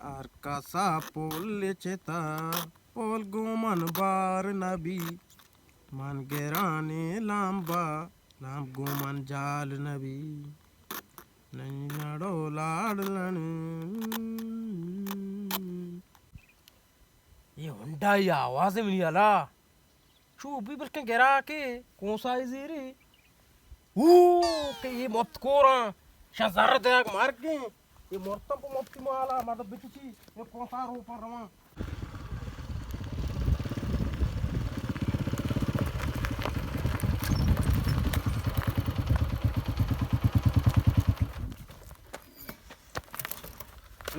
Arkasa polleceta polguman bar nabi man gerane lamba lam guman jal nabi नैनाडो लाडलन ये Honda ये आवाज में नहीं आला शू भी बस के गिरा के कौन सा इजीरी के ये मत कोरा शज़ार देख मार के ये मोरतम को मत माला मतलब बिचची ये कौन सा ऊपर रवा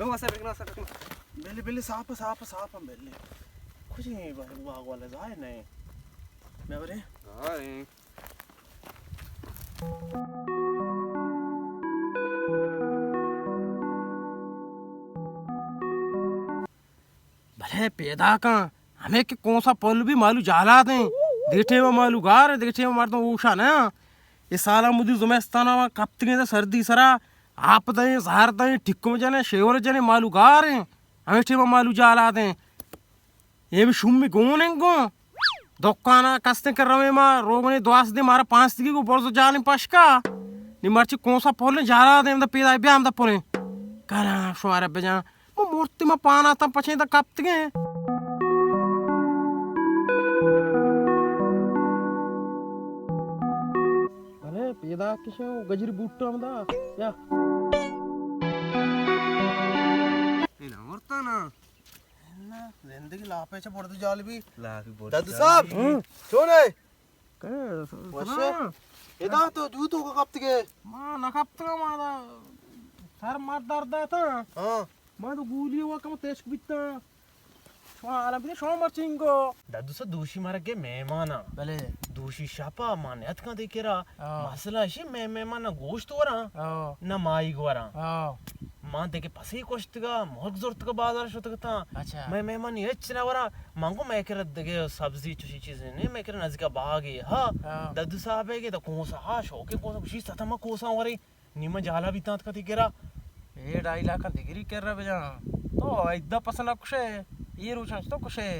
लो असर बेले बेले साफ हम बेले कुछ नहीं भाग वाला जाए नहीं मैं बरे हाय भले पैदा का हमें कि कौन सा पल भी मालू जाला दें देखे वो मालू गार देखे वो मारता ऊषा ना ये साला मुझे जुमेस्ताना में कब तक सर्दी सरा आप दें जहर दें ठिक्कों जाने शेवर जाने मालू गार हैं हमें ठेवा मालू जाला दें ये भी शुम में कौन है को दुकाना कस्ते कर रहे माँ रोग ने द्वास दे मारा 5 दिगी को बोल तो जाने पश्का निमर्ची कौन सा पोले जाला दें मतलब पैदा भी हम तब पोले करा शुमारे बजा वो मूर्ति में पाना तब पछे तक कब तक हैं अरे पैदा किसे गजरी बूटा में दा या ना जिंदगी लापे से पड़ती जाल भी दादू साहब छोड़े वैसे इधर तो जूतों का कब तक है मां ना कब तक मादा सर मार दर्द था हां मां तो गुली हुआ कम तेज बिता वाला भी शो मर्चिंगो दादू साहब दूषी मार के मेहमान भले दूषी शापा मान्यत का देखेरा मसला है मेहमान गोश्त वरा ना माई गोरा मां देखे पसी कोष्टगा मोर्ग जोर्तगा बाजार शोतगता अच्छा मैं मेहमान ये चना वरा मांगो मैं कर देगे सब्जी चुशी चीजें ने मैं कर नजका बागे हां दादू साहब है के तो कौन सा हां शौके कौन सा खुशी सतमा कोसा वरे निम जाला भी तात का दिखेरा ये डाइला का डिग्री कर रहा बजा तो इद्दा पसंद कुछ है ये रोशन तो कुछ है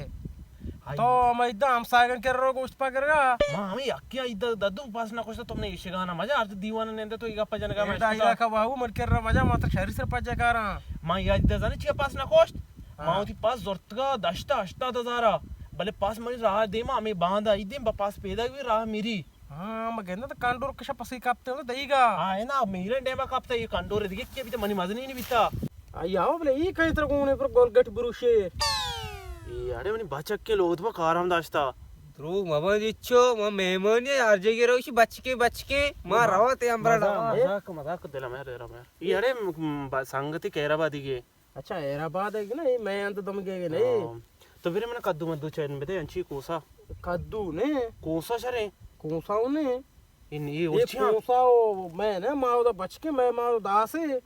तो मैं इद्दा हम सागन कर रहा गोश्त पा करेगा मां हमें यक्या इद्दा दादू पास ना कुछ तो तुमने इशगाना मजा अर्थ दीवाना ने तो इगा पजन का मैं डाइला का बाबू मर कर रहा मजा मात्र शरीर से पजा कर रहा मां या इद्दा जाने छिया पास ना कोस्ट मां उठी पास जोर्तगा दष्टा अष्टा दजारा भले पास मरी राह दे मां हमें बांधा इदे पास पैदा भी राह मेरी हाँ मैं कहना तो कांडोर कशा पसी कापते हो देगा हाँ है ना मेरे डेमा कापता ये कांडोर दिखे क्या भी तो मनी मजनी नहीं बीता आई आओ बोले ये कहीं तरह कोने पर गोलगट ब्रुशे ये अरे मनी बचक के लोध में कार हम दाश्ता रो ममा दिच्छो म मेहमान ये हर जगह रोशी बच के मां रावत अंबरा मजाक दिला मैं रे रहा ये अरे संगति कैराबादी के अच्छा हैराबाद है कि नहीं मैं अंत तुम के नहीं तो फिर मैंने कद्दू मद्दू चैन में थे अंची कोसा कद्दू ने कोसा शरे कोसा ने इन ये कोसा मैं ना माओ दा बच के मैं माओ दास है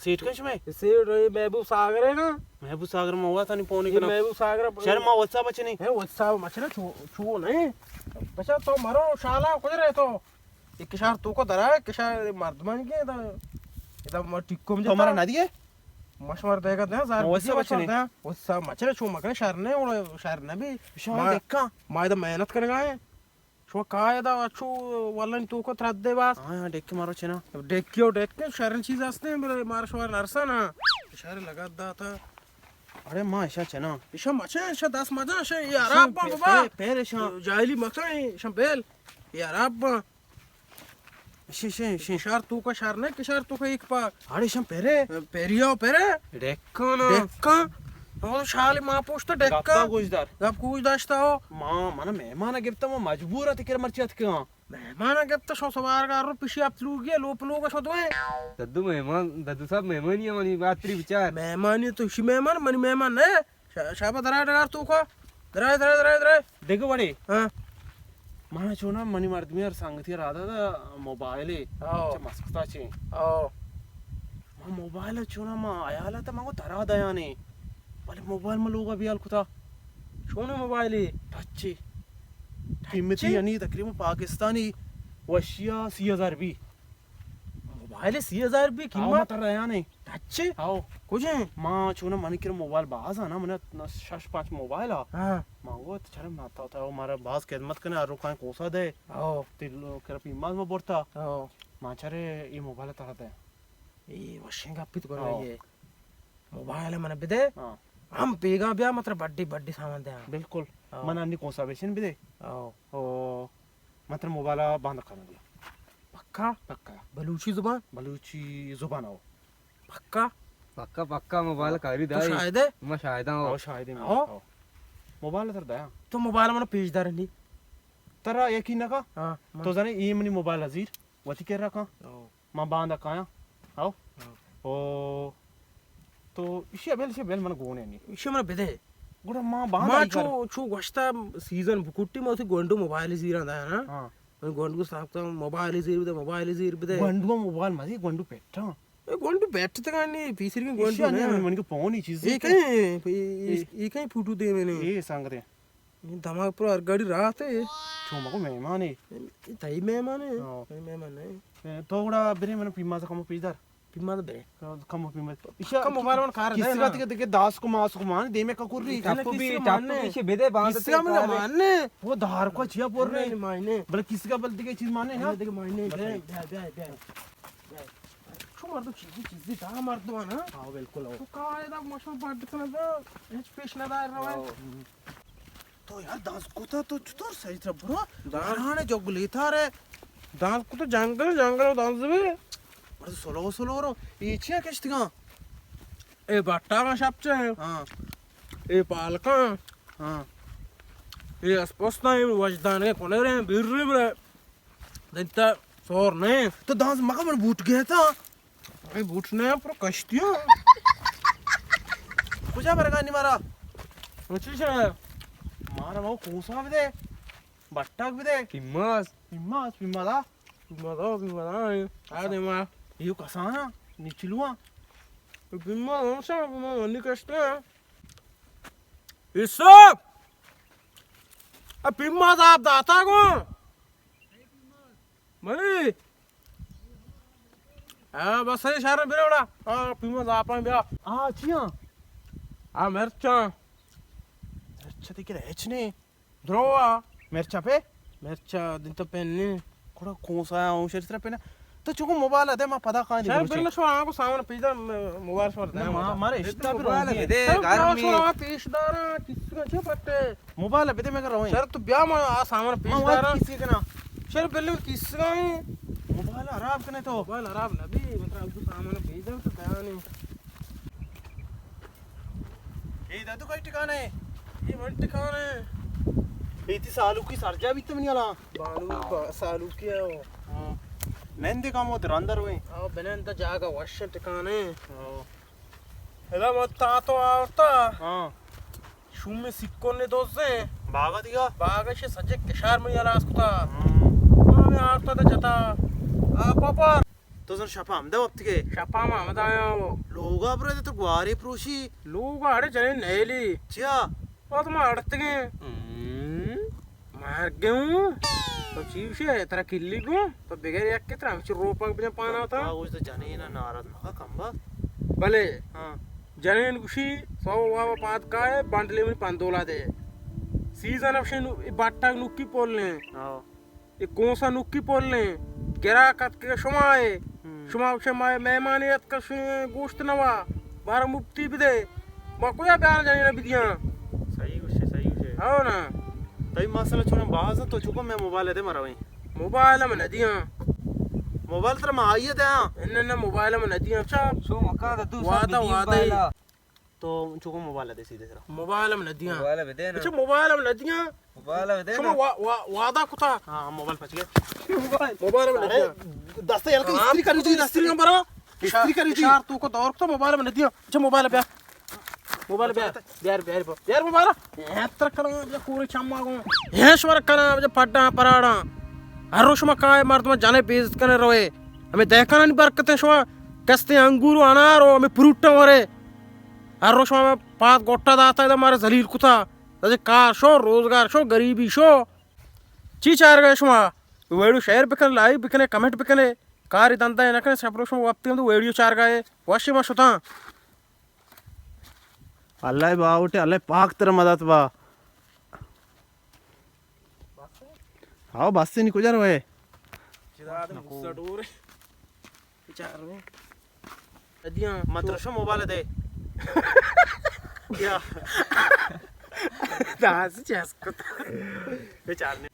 सीट कश में सीट महबूब सागर है ना महबूब सागर में हुआ था नहीं पौनी का महबूब सागर शर्मा वत्सा बच नहीं है वत्सा मछला छू नहीं बचा तो मारो शाला कुछ रहे तो एक किशार तू को दरा है किशार मर्दमान के इधर टिक्को में हमारा नदी है मशवर देगा ना जार वत्सा बच नहीं वत्सा मछला छू मकने शरने और शरने भी शाला देखा माय दा मेहनत करेगा है शो कायदा अच्छो वालन तू को त्रद दे बास हां डेक के मारो छे ना डेक के शरण चीज आस्ते मेरे मार शवर नरसा ना इशारे लगा दा था अरे मां ऐसा छे ना इशा मचे इशा 10 मजा शे यार आप बाबा पैर इशा जाइली मकई इशा बेल यार आप शे शार तू का शार ने किशार तू का एक पा अरे इशा पेरे पेरियो पेरे डेक्का ना डेक्का वो शाली मां पोस्ट डेक्का गुजदार गप कुछ दाश्ता हो मां मन मेहमान गिफ्ट म मजबूर अति कर मर्ची अत का मेहमान गिफ्ट शो सवार का रो पिशी आप लोग ये लोप लोग शो दोए दद्दू मेहमान दद्दू साहब मेहमान ही मनी बातरी विचार मेहमान ये तो शी मेहमान मनी मेहमान है शाबा दरा डगार तू को दरा देखो बड़े हां माना छोना मनी मर्द में सांगती राधा दा मोबाइल है मस्कता छे मां मोबाइल छोना मां आयाला त मांगो तरा दया ने भले मोबाइल में लोग अभी आल खुदा छोने मोबाइल ही टच्ची कीमती यानी तकरीबन पाकिस्तानी वशिया 80,000 भी मोबाइल 80,000 भी कीमत रहा नहीं अच्छे आओ कुछ है माँ चूना मन के मोबाइल बाज आना मैंने 6-5 मोबाइल आ हाँ मांगो तो चले माता होता है हमारा बाज खिदमत करने आरो काहे कोसा दे आओ तिलो केरा पीमाज में बोलता आओ माँ चरे ये मोबाइल तारा दे ये वशिंग अपित कर आओ। रही है मोबाइल मन बिदे हाँ हम पेगा ब्या मतलब बड्डी बड्डी सामान दे बिल्कुल आओ। मन अन्नी कोसा बेचन भी दे आओ ओ मतलब मोबाइल बंद कर दिया पक्का पक्का बलूची जुबान बलूची जुबान आओ पक्का पक्का पक्का मोबाइल करी तो दाई शायद है मैं शायद आओ हूँ शायद ही आओ। आओ मोबाइल तर दया तो मोबाइल मन पेजदार नहीं तरा यकीन नका हाँ तो जाने ये मनी मोबाइल हजीर वती के रखा आओ माँ बांधा काया आओ हाँ। ओ तो इसे बेल मन गोने नहीं इसे मन बिदे गुड़ा माँ बांधा माँ ही कर चो चो वस्ता सीजन बुकुट्टी में उसे गोंडू मोबाइल जीरा दा है ना हाँ मैं गोंडू को साथ मोबाइल जीर बिदे गंडू मोबाइल मजी गंडू पेट्टा ए गोंडू बैठते का नहीं पीसरी के इसे गोंडू नहीं ना मन के पौनी चीज ये कहीं फुटू दे मैंने ये संग दे ये दिमाग पर हर गाड़ी रात है छोमा को मेहमान है तई मेहमान है हाँ। तई मेहमान है तो गुड़ा बिरे मन पीमा से कम पीदार पिम्मा तो बे कम पीमा इसे कम मोबाइल मन कार किसी बात के दास को मास को मान दे में ककुरी टापू भी किससे टापू मानने? भी से बेदे बांध किसका मुझे मानने वो धार को छिया पोर रहे नहीं मायने बल किसी का बल दिखे चीज माने ना देख मायने बे बे शो मार दो चीज दा मार दो ना हाँ बिल्कुल आओ तो कायदा मशहूर बात करना तो एच पेश ना दार रहा तो यार दास को तो चुतोर सही तरह ब्रो दास दाने जोग लेता रे दांत को तो जंगल जंगल दांत बे बड़ा सोलो रो ये छिया किश्तियां ए बट्टा का शब्द है हाँ ए पालका हाँ ए अस्पष्टा है वजदान है कोने रे बिर्रे बरे दंता सोर ने तो दास मका मन बूट गया था ए बूटने पर कश्तियां कुछ बरगा नहीं मारा अच्छी है मारा वो कोसा भी दे बट्टा भी दे किम्मस पिम्मा दा बिम्मा आ दे मा ये कसाना निचलुआ बिम्मा सा बिम्मा अन्नी कष्ट इसब अब बिम्मा साहब दाता को मनी आ बस ये सारे बिरेड़ा आ बिम्मा साहब पे बिया आ छिया आ मिर्चा अच्छा ते के रेचने द्रोवा मिर्चा पे मिर्चा दिन तो पेन्नी कोड़ा कोसा आऊं शरीर पे ना तो चुको मोबाइल है मैं पता कहां सर दे बिरला शो आको सामान पिज्जा मोबाइल शो दे मारे इष्टा भी मोबाइल रोंगी बेदे सर घर शो में आ पेशदार किसका छे पट्टे मोबाइल पे मैं कर रहा हूं सर तू ब्याह में आ सामान पेशदार किसी के ना सर बिरला किसका है मोबाइल खराब कने तो मोबाइल खराब नबी मतलब तू सामान पेशदार तो दया नहीं ए दादू कोई ठिकाना है ये वंट कौन है इतनी सालू की सरजा भी तो नहीं आला बालू सालू की है वो हां नंदे काम होते अंदर हुए आ बनेन तो जागा वश ठिकाने हेला मत तो आवता हां शुम में सिक्कों ने दोसे बागा दिया बागा से सजे किशार में यार आस्कुता मैं आता था जता आ पापा तो जन शपा हम दे वक्त के शपा में हम दाया वो लोग आप रहे तो गुआरे प्रोशी लोग आड़े चले नैली छिया और तुम अड़ते गए मार गए तो चीव से तेरा किल्ली को तो बगैर एक के तरह हमसे रोपंग पे पाना था कुछ तो जाने ना नाराज मका कंबा भले हां जनेन खुशी सौ वावा पात का है बंडले में पंदोला दे सीजन ऑप्शन बाटा नुक्की पोलने हां ये कौन सा नुक्की पोलने गिरा कत के शुमाए शुमा शुमाए मेहमानियत का गोश्त नवा बार मुफ्ती भी दे मकोया बयान जाने ना बिदियां सही कुछ आओ ना तई मसला छोना बाज तो चुको मैं मोबाइल दे मारा वही मोबाइल में नदियां मोबाइल तर में आइए दे इन्ने मोबाइल में नदियां अच्छा सो मका दा तू वादा वादा तो चुको मोबाइल दे सीधे जरा मोबाइल में नदियां मोबाइल बेदे ना अच्छा मोबाइल में नदियां मोबाइल बेदे शुमा वादा कुता हां मोबाइल फच गया मोबाइल में नदियां दस्ते यार इस्त्री करी थी इस्त्री में बरा इस्त्री करी थी यार तू को दौर तो मोबाइल में नदियां अच्छा मोबाइल पे मोबाइल पे यार मोबाइल एत्र करा जे पूरे चम्मा को हेश्वर करा जे पड्डा पराड़ा हरोश में काय मार तुम जाने पेज करने रोए हमें देखना नहीं बरकते शो कस्ते अंगूर अनार और हमें फ्रूट वरे हरोश में पात गोट्टा दाता है हमारे जलील कुता जैसे कार शो रोजगार शो गरीबी शो ची चार गए शुमा वेड़ू शहर बिकने लाई बिकने कमेंट बिकने कार इतना है ना कि सप्रोश में वापते तो वीडियो चार का है वाशी में शुता अल्लाह बा उठे अल्लाह पाक तेरा मदद बा आओ बस से निको जा रहा है मद्रसा मोबाइल दे क्या दास चेस्को बेचारने